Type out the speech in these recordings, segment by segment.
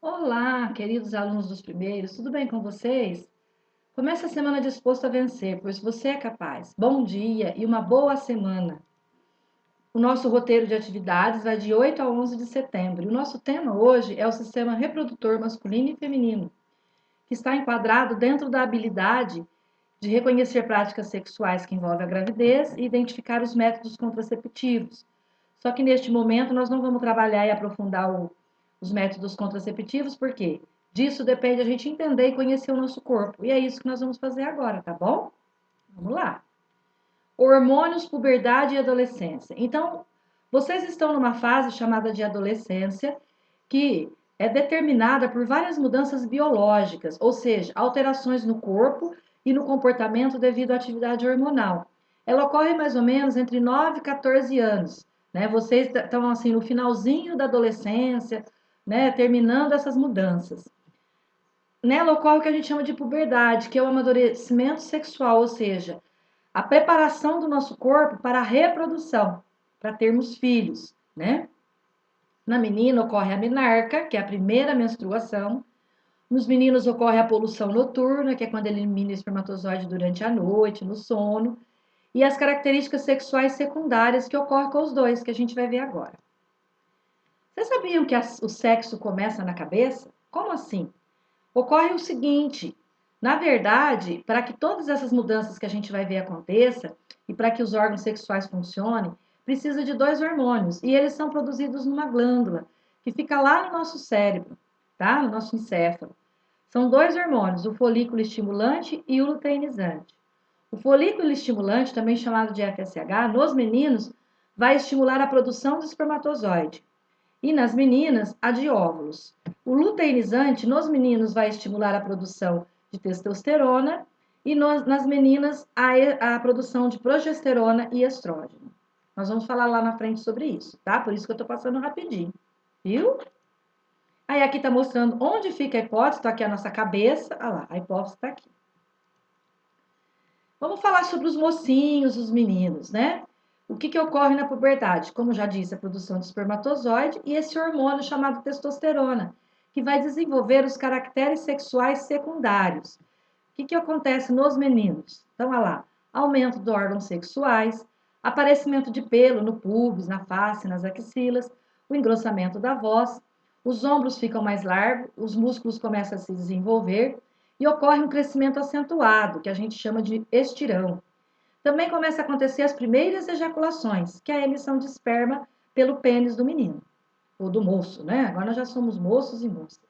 Olá, queridos alunos dos primeiros, tudo bem com vocês? Comece a semana disposto a vencer, pois você é capaz. Bom dia e uma boa semana. O nosso roteiro de atividades vai de 8 a 11 de setembro. E o nosso tema hoje é o sistema reprodutor masculino e feminino, que está enquadrado dentro da habilidade de reconhecer práticas sexuais que envolvem a gravidez e identificar os métodos contraceptivos. Só que neste momento nós não vamos trabalhar e aprofundar os métodos contraceptivos, porque disso depende a gente entender e conhecer o nosso corpo. E é isso que nós vamos fazer agora, tá bom? Vamos lá. Hormônios, puberdade e adolescência. Então, vocês estão numa fase chamada de adolescência, que é determinada por várias mudanças biológicas, ou seja, alterações no corpo e no comportamento devido à atividade hormonal. Ela ocorre mais ou menos entre 9 e 14 anos, né? Vocês estão assim no finalzinho da adolescência, né, terminando essas mudanças. Nela ocorre o que a gente chama de puberdade, que é o amadurecimento sexual, ou seja, a preparação do nosso corpo para a reprodução, para termos filhos, né? Na menina ocorre a menarca, que é a primeira menstruação. Nos meninos ocorre a poluição noturna, que é quando ele elimina o espermatozoide durante a noite, no sono. E as características sexuais secundárias que ocorrem com os dois, que a gente vai ver agora. Vocês sabiam que o sexo começa na cabeça? Como assim? Ocorre o seguinte, na verdade, para que todas essas mudanças que a gente vai ver aconteça e para que os órgãos sexuais funcionem, precisa de dois hormônios e eles são produzidos numa glândula que fica lá no nosso cérebro, tá? No nosso encéfalo. São dois hormônios, o folículo estimulante e o luteinizante. O folículo estimulante, também chamado de FSH, nos meninos vai estimular a produção de espermatozoide e nas meninas, a de óvulos. O luteinizante nos meninos vai estimular a produção de testosterona e nas meninas a produção de progesterona e estrógeno. Nós vamos falar lá na frente sobre isso, tá? Por isso que eu tô passando rapidinho, viu? Aí aqui tá mostrando onde fica a hipófise, tá aqui a nossa cabeça, olha lá, a hipófise tá aqui. Vamos falar sobre os mocinhos, os meninos, né? O que ocorre na puberdade? Como já disse, a produção de espermatozoide e esse hormônio chamado testosterona, que vai desenvolver os caracteres sexuais secundários. O que acontece nos meninos? Então, olha lá, aumento dos órgãos sexuais, aparecimento de pelo no pubis, na face, nas axilas, o engrossamento da voz, os ombros ficam mais largos, os músculos começam a se desenvolver e ocorre um crescimento acentuado, que a gente chama de estirão. Também começa a acontecer as primeiras ejaculações, que é a emissão de esperma pelo pênis do menino, ou do moço, né? Agora nós já somos moços e moças.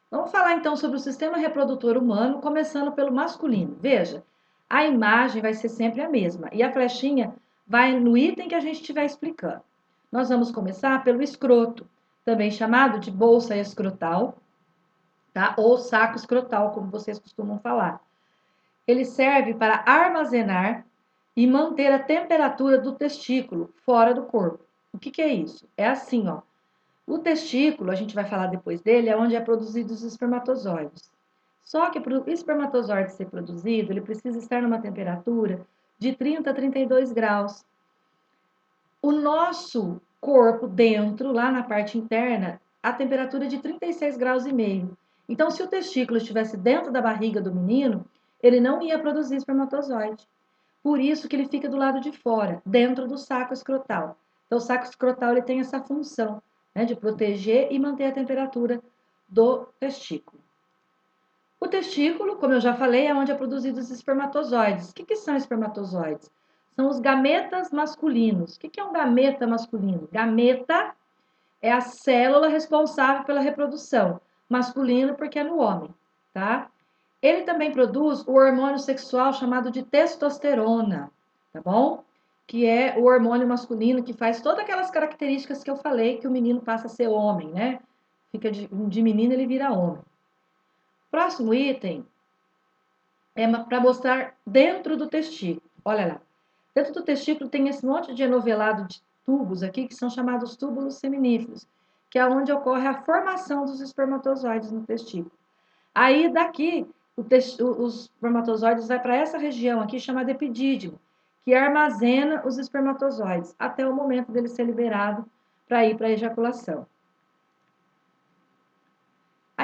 Vamos falar então sobre o sistema reprodutor humano, começando pelo masculino. Veja, a imagem vai ser sempre a mesma e a flechinha vai no item que a gente estiver explicando. Nós vamos começar pelo escroto, também chamado de bolsa escrotal, tá? Ou saco escrotal, como vocês costumam falar. Ele serve para armazenar e manter a temperatura do testículo fora do corpo. O que é isso? É assim, ó. O testículo, a gente vai falar depois dele, é onde é produzido os espermatozoides. Só que para o espermatozoide ser produzido, ele precisa estar numa temperatura de 30 a 32 graus. O nosso corpo dentro, lá na parte interna, a temperatura é de 36 graus e meio. Então, se o testículo estivesse dentro da barriga do menino, ele não ia produzir espermatozoide. Por isso que ele fica do lado de fora, dentro do saco escrotal. Então, o saco escrotal ele tem essa função, né, de proteger e manter a temperatura do testículo. O testículo, como eu já falei, é onde é produzido os espermatozoides. O que são espermatozoides? São os gametas masculinos. O que é um gameta masculino? Gameta é a célula responsável pela reprodução. Masculino porque é no homem, tá? Ele também produz o hormônio sexual chamado de testosterona, tá bom? Que é o hormônio masculino que faz todas aquelas características que eu falei que o menino passa a ser homem, né? Fica de menino, ele vira homem. Próximo item é para mostrar dentro do testículo. Olha lá. Dentro do testículo tem esse monte de enovelado de tubos aqui que são chamados túbulos seminíferos, que é onde ocorre a formação dos espermatozoides no testículo. Aí daqui os espermatozoides vai para essa região aqui chamada epidídimo, que armazena os espermatozoides até o momento dele ser liberado para ir para a ejaculação.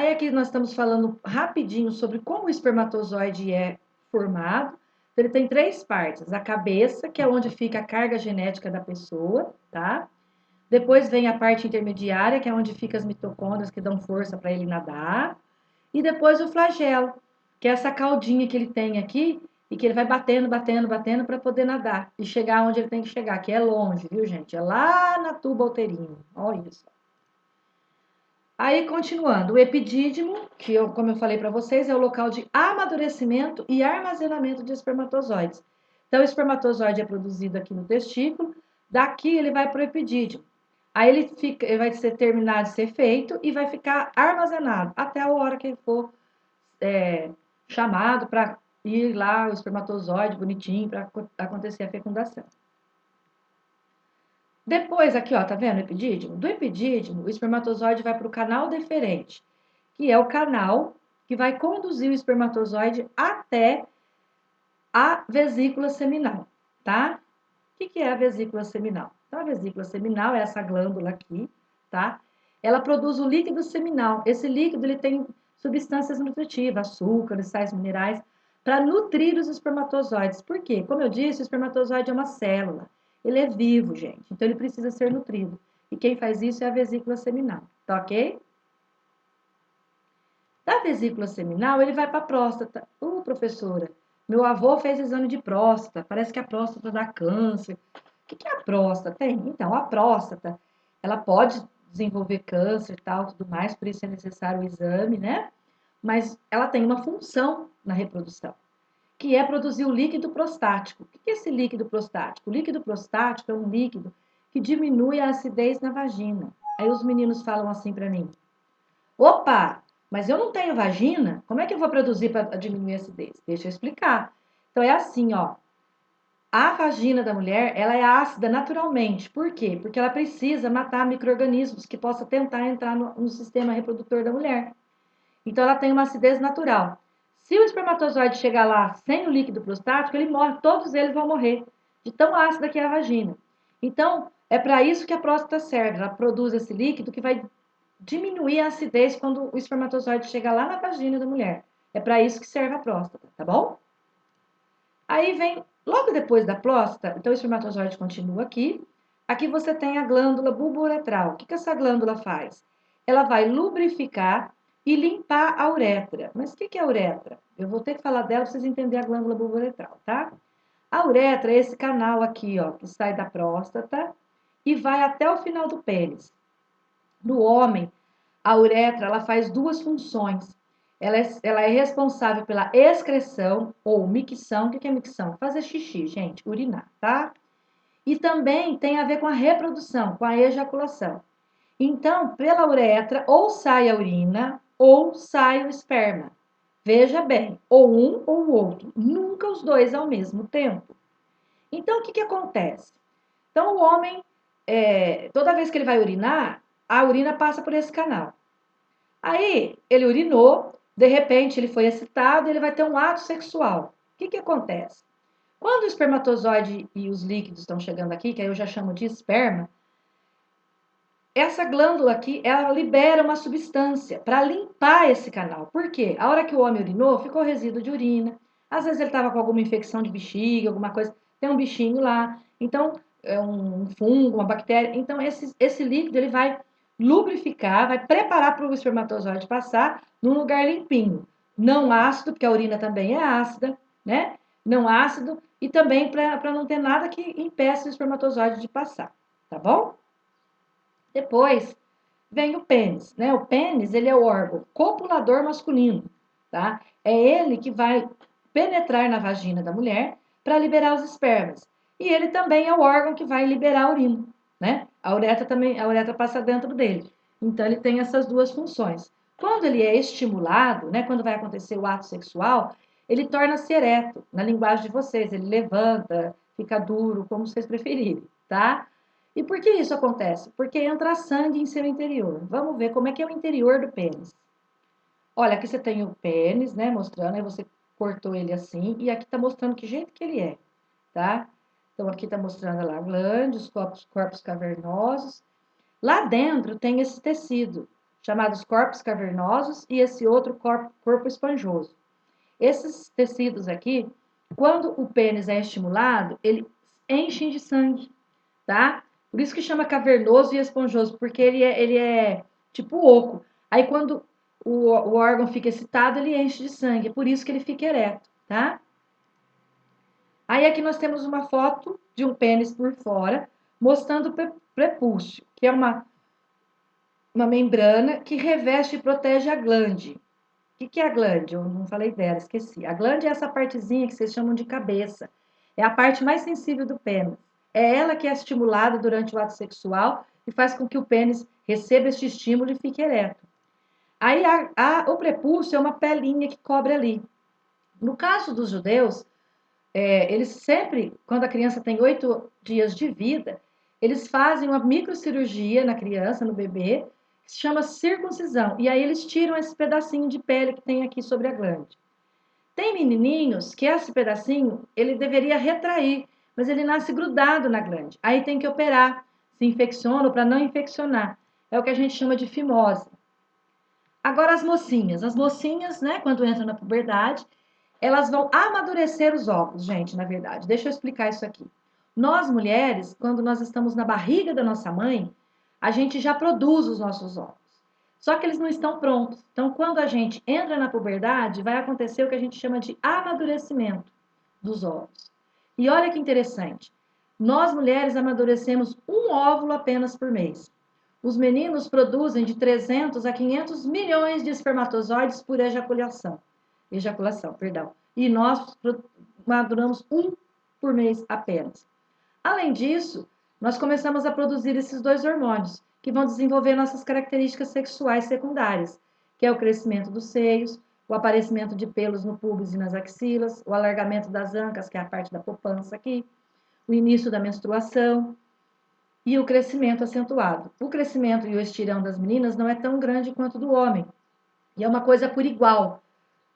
Aí aqui nós estamos falando rapidinho sobre como o espermatozoide é formado. Então, ele tem 3 partes. A cabeça, que é onde fica a carga genética da pessoa, tá? Depois vem a parte intermediária, que é onde ficam as mitocôndrias que dão força para ele nadar. E depois o flagelo, que é essa caudinha que ele tem aqui e que ele vai batendo, batendo, batendo para poder nadar e chegar onde ele tem que chegar, que é longe, viu, gente? É lá na tuba uterina. Olha isso. Aí, continuando, o epidídimo, que como eu falei para vocês, é o local de amadurecimento e armazenamento de espermatozoides. Então, o espermatozoide é produzido aqui no testículo, daqui ele vai para o epidídimo. Aí ele vai ser terminado de ser feito e vai ficar armazenado até a hora que ele for chamado para ir lá o espermatozoide bonitinho para acontecer a fecundação. Depois, aqui, ó, tá vendo o epidídimo? Do epidídimo, o espermatozoide vai para o canal deferente, que é o canal que vai conduzir o espermatozoide até a vesícula seminal, tá? O que é a vesícula seminal? Então, a vesícula seminal é essa glândula aqui, tá? Ela produz o líquido seminal. Esse líquido, ele tem substâncias nutritivas, açúcares, sais minerais, para nutrir os espermatozoides. Por quê? Como eu disse, o espermatozoide é uma célula. Ele é vivo, gente. Então, ele precisa ser nutrido. E quem faz isso é a vesícula seminal, tá ok? Da vesícula seminal, ele vai para a próstata. Professora, meu avô fez exame de próstata. Parece que a próstata dá câncer. O que é a próstata? Então, a próstata, ela pode desenvolver câncer e tal, tudo mais, por isso é necessário o exame, né? Mas ela tem uma função na reprodução, que é produzir o líquido prostático. O que é esse líquido prostático? O líquido prostático é um líquido que diminui a acidez na vagina. Aí os meninos falam assim para mim: opa, mas eu não tenho vagina? Como é que eu vou produzir para diminuir a acidez? Deixa eu explicar. Então é assim, ó. A vagina da mulher, ela é ácida naturalmente. Por quê? Porque ela precisa matar micro-organismos que possam tentar entrar no sistema reprodutor da mulher. Então, ela tem uma acidez natural. Se o espermatozoide chegar lá sem o líquido prostático, ele morre, todos eles vão morrer, de tão ácida que é a vagina. Então, é para isso que a próstata serve. Ela produz esse líquido que vai diminuir a acidez quando o espermatozoide chegar lá na vagina da mulher. É para isso que serve a próstata, tá bom? Aí vem, logo depois da próstata, então o espermatozoide continua aqui. Aqui você tem a glândula bulbouretral. O que essa glândula faz? Ela vai lubrificar e limpar a uretra. Mas o que é a uretra? Eu vou ter que falar dela para vocês entenderem a glândula bulbouretral, tá? A uretra é esse canal aqui, ó, que sai da próstata e vai até o final do pênis. No homem, a uretra ela faz 2 funções. Ela é responsável pela excreção ou micção. O que é micção? Fazer xixi, gente, urinar, tá? E também tem a ver com a reprodução, com a ejaculação. Então, pela uretra, ou sai a urina, ou sai o esperma. Veja bem, ou um ou o outro, nunca os dois ao mesmo tempo. Então, o que acontece? Então, o homem, toda vez que ele vai urinar, a urina passa por esse canal. Aí, ele urinou, de repente ele foi excitado, ele vai ter um ato sexual. O que acontece? Quando o espermatozoide e os líquidos estão chegando aqui, que aí eu já chamo de esperma, essa glândula aqui, ela libera uma substância para limpar esse canal. Por quê? A hora que o homem urinou, ficou resíduo de urina. Às vezes ele estava com alguma infecção de bexiga, alguma coisa, tem um bichinho lá. Então, é um fungo, uma bactéria. Então, esse líquido, ele vai lubrificar, vai preparar para o espermatozoide passar num lugar limpinho. Não ácido, porque a urina também é ácida, né? Não ácido, e também para não ter nada que impeça o espermatozoide de passar, tá bom? Depois vem o pênis, né? O pênis, ele é o órgão copulador masculino, tá? É ele que vai penetrar na vagina da mulher para liberar os espermas. E ele também é o órgão que vai liberar a urina, né? A uretra passa dentro dele. Então ele tem essas 2 funções. Quando ele é estimulado, né, quando vai acontecer o ato sexual, ele torna-se ereto, na linguagem de vocês, ele levanta, fica duro, como vocês preferirem, tá? E por que isso acontece? Porque entra sangue em seu interior. Vamos ver como é que é o interior do pênis. Olha, aqui você tem o pênis, né, mostrando, aí você cortou ele assim, e aqui tá mostrando que jeito que ele é, tá? Então, aqui tá mostrando lá a glândula, os corpos cavernosos. Lá dentro tem esse tecido, chamados corpos cavernosos, e esse outro corpo esponjoso. Esses tecidos aqui, quando o pênis é estimulado, ele enchem de sangue, tá? Por isso que chama cavernoso e esponjoso, porque ele é tipo oco. Aí quando o órgão fica excitado, ele enche de sangue, é por isso que ele fica ereto, tá? Aí aqui nós temos uma foto de um pênis por fora, mostrando o prepúcio, que é uma membrana que reveste e protege a glande. O que é a glande? Eu não falei dela, esqueci. A glande é essa partezinha que vocês chamam de cabeça. É a parte mais sensível do pênis. É ela que é estimulada durante o ato sexual e faz com que o pênis receba este estímulo e fique ereto. Aí o prepúcio é uma pelinha que cobre ali. No caso dos judeus, eles sempre, quando a criança tem 8 dias de vida, eles fazem uma microcirurgia na criança, no bebê, que se chama circuncisão. E aí eles tiram esse pedacinho de pele que tem aqui sobre a glande. Tem menininhos que esse pedacinho, ele deveria retrair, mas ele nasce grudado na glande. Aí tem que operar, se infecciona para não infeccionar. É o que a gente chama de fimose. Agora as mocinhas, né, quando entram na puberdade, elas vão amadurecer os óvulos, gente, na verdade. Deixa eu explicar isso aqui. Nós mulheres, quando nós estamos na barriga da nossa mãe, a gente já produz os nossos óvulos. Só que eles não estão prontos. Então, quando a gente entra na puberdade, vai acontecer o que a gente chama de amadurecimento dos óvulos. E olha que interessante. Nós mulheres amadurecemos um óvulo apenas por mês. Os meninos produzem de 300 a 500 milhões de espermatozoides por ejaculação, perdão. E nós maduramos um por mês apenas. Além disso, nós começamos a produzir esses dois hormônios, que vão desenvolver nossas características sexuais secundárias, que é o crescimento dos seios, o aparecimento de pelos no púbis e nas axilas, o alargamento das ancas, que é a parte da poupança aqui, o início da menstruação e o crescimento acentuado. O crescimento e o estirão das meninas não é tão grande quanto do homem, e é uma coisa por igual.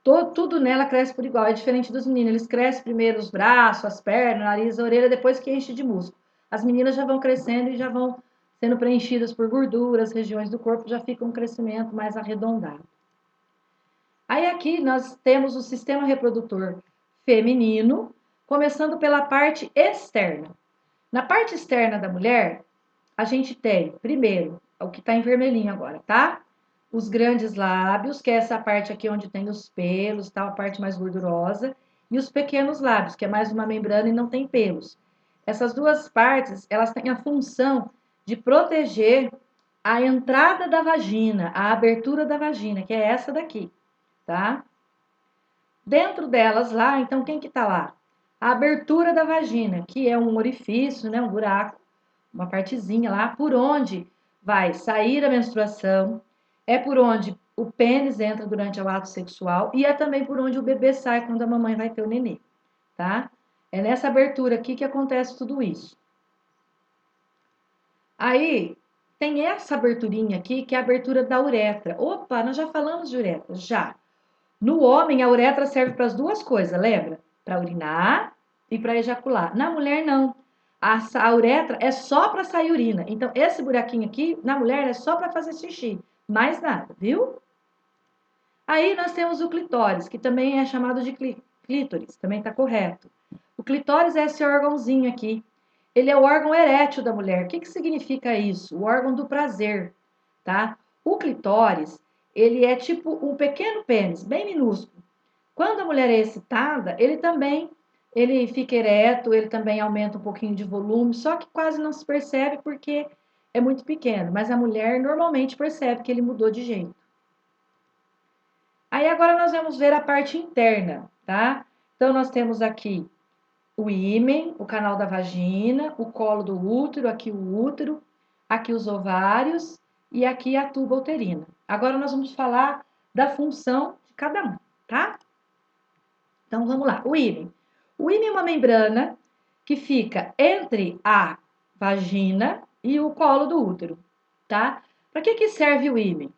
Tudo nela cresce por igual, é diferente dos meninos. Eles crescem primeiro os braços, as pernas, o nariz, a orelha, depois que enche de músculo. As meninas já vão crescendo e já vão sendo preenchidas por gorduras, regiões do corpo já ficam um crescimento mais arredondado. Aí aqui nós temos o sistema reprodutor feminino, começando pela parte externa. Na parte externa da mulher, a gente tem, primeiro, o que está em vermelhinho agora, tá? Os grandes lábios, que é essa parte aqui onde tem os pelos, tá? A parte mais gordurosa, e os pequenos lábios, que é mais uma membrana e não tem pelos. Essas duas partes, elas têm a função de proteger a entrada da vagina, a abertura da vagina, que é essa daqui, tá? Dentro delas lá, então quem que tá lá? A abertura da vagina, que é um orifício, né, um buraco, uma partezinha lá, por onde vai sair a menstruação, é por onde o pênis entra durante o ato sexual e é também por onde o bebê sai quando a mamãe vai ter o nenê, tá? É nessa abertura aqui que acontece tudo isso. Aí, tem essa aberturinha aqui, que é a abertura da uretra. Opa, nós já falamos de uretra, já. No homem, a uretra serve para as duas coisas, lembra? Para urinar e para ejacular. Na mulher, não. A uretra é só para sair urina. Então, esse buraquinho aqui, na mulher, é só para fazer xixi. Mais nada, viu? Aí nós temos o clitóris, que também é chamado de clítoris, também está correto. O clitóris é esse órgãozinho aqui. Ele é o órgão erétil da mulher. O que significa isso? O órgão do prazer, tá? O clitóris, ele é tipo um pequeno pênis, bem minúsculo. Quando a mulher é excitada, ele fica ereto, ele também aumenta um pouquinho de volume, só que quase não se percebe porque é muito pequeno. Mas a mulher normalmente percebe que ele mudou de jeito. Aí agora nós vamos ver a parte interna, tá? Então nós temos aqui o ímen, o canal da vagina, o colo do útero, aqui os ovários e aqui a tuba uterina. Agora nós vamos falar da função de cada um, tá? Então vamos lá, o ímen. O ímen é uma membrana que fica entre a vagina e o colo do útero, tá? Para que serve o ímen?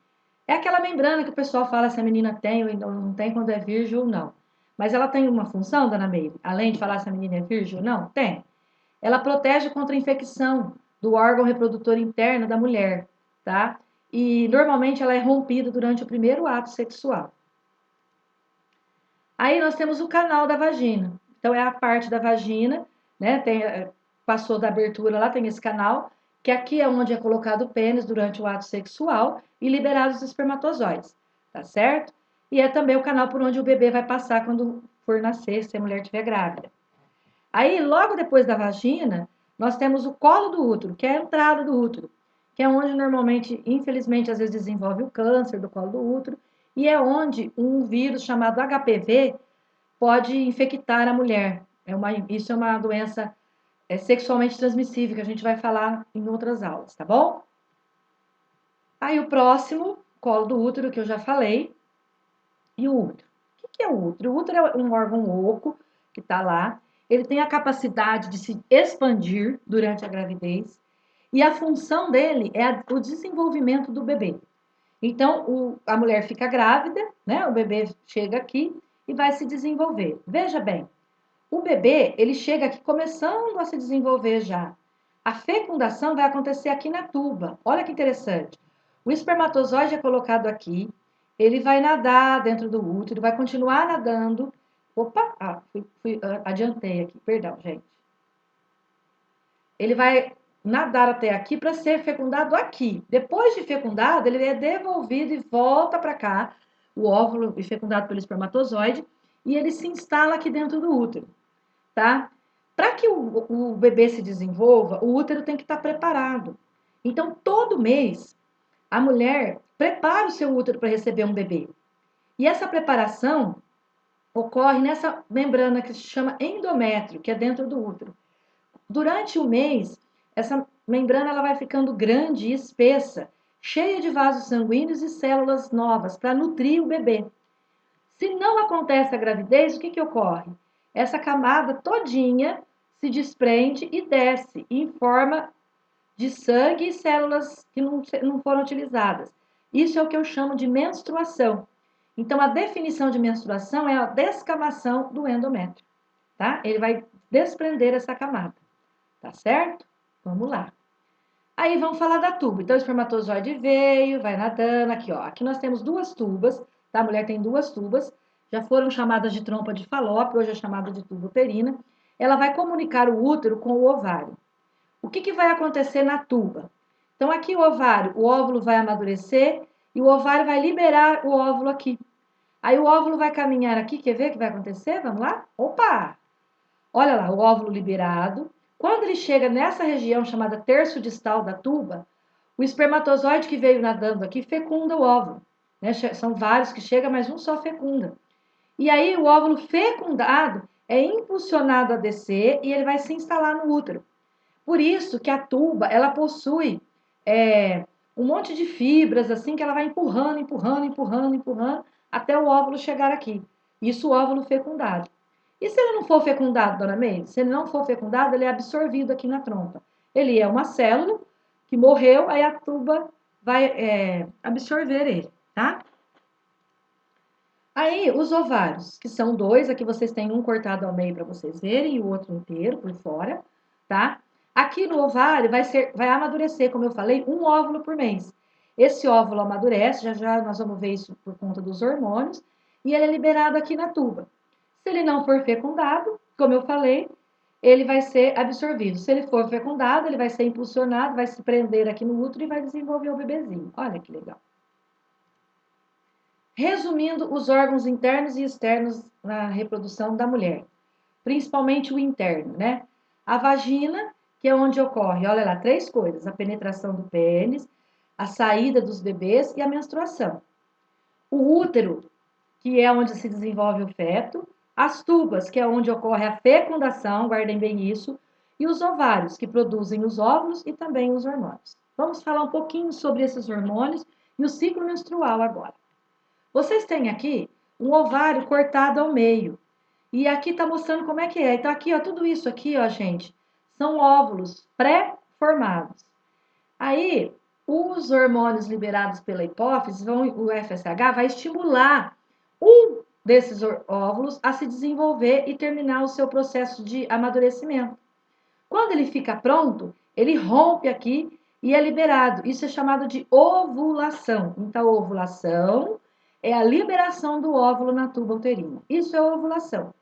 É aquela membrana que o pessoal fala se a menina tem ou não tem quando é virgem ou não. Mas ela tem uma função, dona Meire? Além de falar se a menina é virgem ou não? Tem. Ela protege contra a infecção do órgão reprodutor interno da mulher, tá? e normalmente ela é rompida durante o primeiro ato sexual. Aí nós temos o canal da vagina. Então é a parte da vagina, né? Passou da abertura lá, tem esse canal, que aqui é onde é colocado o pênis durante o ato sexual e liberados os espermatozoides, tá certo? E é também o canal por onde o bebê vai passar quando for nascer, se a mulher estiver grávida. Aí, logo depois da vagina, nós temos o colo do útero, que é a entrada do útero, que é onde normalmente, infelizmente, às vezes desenvolve o câncer do colo do útero, e é onde um vírus chamado HPV pode infectar a mulher. Isso é uma doença sexualmente transmissível, que a gente vai falar em outras aulas, tá bom? Aí o próximo, colo do útero, que eu já falei, e o útero. O que é o útero? O útero é um órgão oco que está lá. Ele tem a capacidade de se expandir durante a gravidez e a função dele é o desenvolvimento do bebê. Então, a mulher fica grávida, né? O bebê chega aqui e vai se desenvolver. Veja bem, o bebê, ele chega aqui começando a se desenvolver já. A fecundação vai acontecer aqui na tuba. Olha que interessante. O espermatozoide é colocado aqui, ele vai nadar dentro do útero, vai continuar nadando. Opa, adiantei aqui, perdão, gente. Ele vai nadar até aqui para ser fecundado aqui. Depois de fecundado, ele é devolvido e volta para cá, o óvulo fecundado pelo espermatozoide, e ele se instala aqui dentro do útero, tá? Para que o bebê se desenvolva, o útero tem que estar preparado. Então, todo mês, a mulher prepara o seu útero para receber um bebê. E essa preparação ocorre nessa membrana que se chama endométrio, que é dentro do útero. Durante o mês, essa membrana ela vai ficando grande e espessa, cheia de vasos sanguíneos e células novas para nutrir o bebê. Se não acontece a gravidez, o que ocorre? Essa camada todinha se desprende e desce em forma de sangue e células que não foram utilizadas. Isso é o que eu chamo de menstruação. Então, a definição de menstruação é a descamação do endométrio, tá? Ele vai desprender essa camada, tá certo? Vamos lá. Aí vamos falar da tuba. Então, o espermatozoide veio, vai nadando aqui, ó. Aqui nós temos duas tubas, tá? A mulher tem duas tubas, já foram chamadas de trompa de Falópio, hoje é chamada de tuba uterina. Ela vai comunicar o útero com o ovário. O que vai acontecer na tuba? Então, aqui o ovário, o óvulo vai amadurecer e o ovário vai liberar o óvulo aqui. Aí o óvulo vai caminhar aqui, quer ver o que vai acontecer? Vamos lá? Opa! Olha lá, o óvulo liberado. Quando ele chega nessa região chamada terço distal da tuba, o espermatozoide que veio nadando aqui fecunda o óvulo. Né? São vários que chegam, mas um só fecunda. E aí o óvulo fecundado é impulsionado a descer e ele vai se instalar no útero. Por isso que a tuba, ela possui um monte de fibras, assim, que ela vai empurrando, empurrando, empurrando, empurrando, até o óvulo chegar aqui. Isso o óvulo fecundado. E se ele não for fecundado, dona Meire? Se ele não for fecundado, ele é absorvido aqui na trompa. Ele é uma célula que morreu, aí a tuba vai absorver ele, tá? Aí, os ovários, que são dois, aqui vocês têm um cortado ao meio para vocês verem e o outro inteiro por fora, tá? Aqui no ovário vai amadurecer, como eu falei, um óvulo por mês. Esse óvulo amadurece, já já nós vamos ver isso por conta dos hormônios, e ele é liberado aqui na tuba. Se ele não for fecundado, como eu falei, ele vai ser absorvido. Se ele for fecundado, ele vai ser impulsionado, vai se prender aqui no útero e vai desenvolver o bebezinho. Olha que legal. Resumindo, os órgãos internos e externos na reprodução da mulher, principalmente o interno, né? A vagina, que é onde ocorre, olha lá, três coisas: a penetração do pênis, a saída dos bebês e a menstruação. O útero, que é onde se desenvolve o feto, as tubas, que é onde ocorre a fecundação, guardem bem isso, e os ovários, que produzem os óvulos e também os hormônios. Vamos falar um pouquinho sobre esses hormônios e o ciclo menstrual agora. Vocês têm aqui um ovário cortado ao meio. E aqui está mostrando como é que é. Então, aqui, ó, tudo isso aqui, ó, gente, são óvulos pré-formados. Aí, os hormônios liberados pela hipófise, o FSH, vai estimular um desses óvulos a se desenvolver e terminar o seu processo de amadurecimento. Quando ele fica pronto, ele rompe aqui e é liberado. Isso é chamado de ovulação. Então, ovulação é a liberação do óvulo na tuba uterina. Isso é ovulação.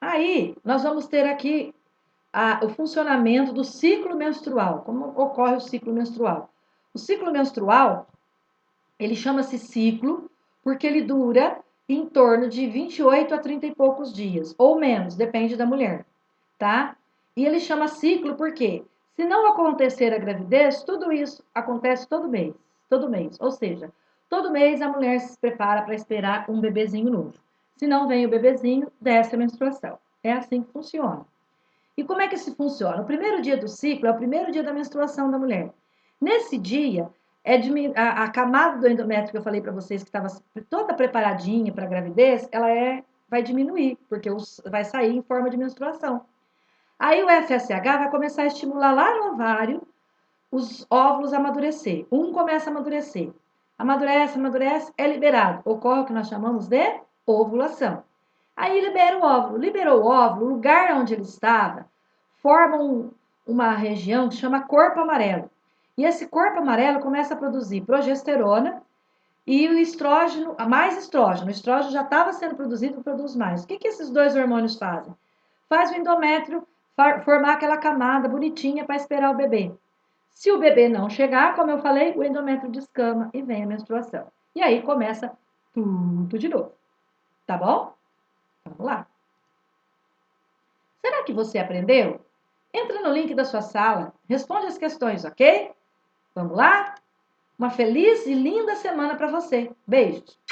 Aí, nós vamos ter aqui o funcionamento do ciclo menstrual. Como ocorre o ciclo menstrual? O ciclo menstrual, ele chama-se ciclo porque ele dura em torno de 28 a 30 e poucos dias, ou menos, depende da mulher, tá? E ele chama ciclo porque, se não acontecer a gravidez, tudo isso acontece todo mês, todo mês. Ou seja, todo mês a mulher se prepara para esperar um bebezinho novo. Se não vem o bebezinho, desce a menstruação. É assim que funciona. E como é que isso funciona? O primeiro dia do ciclo é o primeiro dia da menstruação da mulher. Nesse dia, a camada do endométrio que eu falei para vocês, que estava toda preparadinha para a gravidez, vai diminuir, porque vai sair em forma de menstruação. Aí o FSH vai começar a estimular lá no ovário os óvulos a amadurecer. Um começa a amadurecer. Amadurece, amadurece, é liberado. Ocorre o que nós chamamos de ovulação. Aí libera o óvulo. Liberou o óvulo, o lugar onde ele estava, forma uma região que chama corpo amarelo. E esse corpo amarelo começa a produzir progesterona e o estrógeno, mais estrógeno. O estrógeno já estava sendo produzido e produz mais. O que esses dois hormônios fazem? Faz o endométrio formar aquela camada bonitinha para esperar o bebê. Se o bebê não chegar, como eu falei, o endométrio descama e vem a menstruação. E aí começa tudo de novo. Tá bom? Vamos lá. Será que você aprendeu? Entra no link da sua sala, responde as questões, ok? Vamos lá? Uma feliz e linda semana para você. Beijos!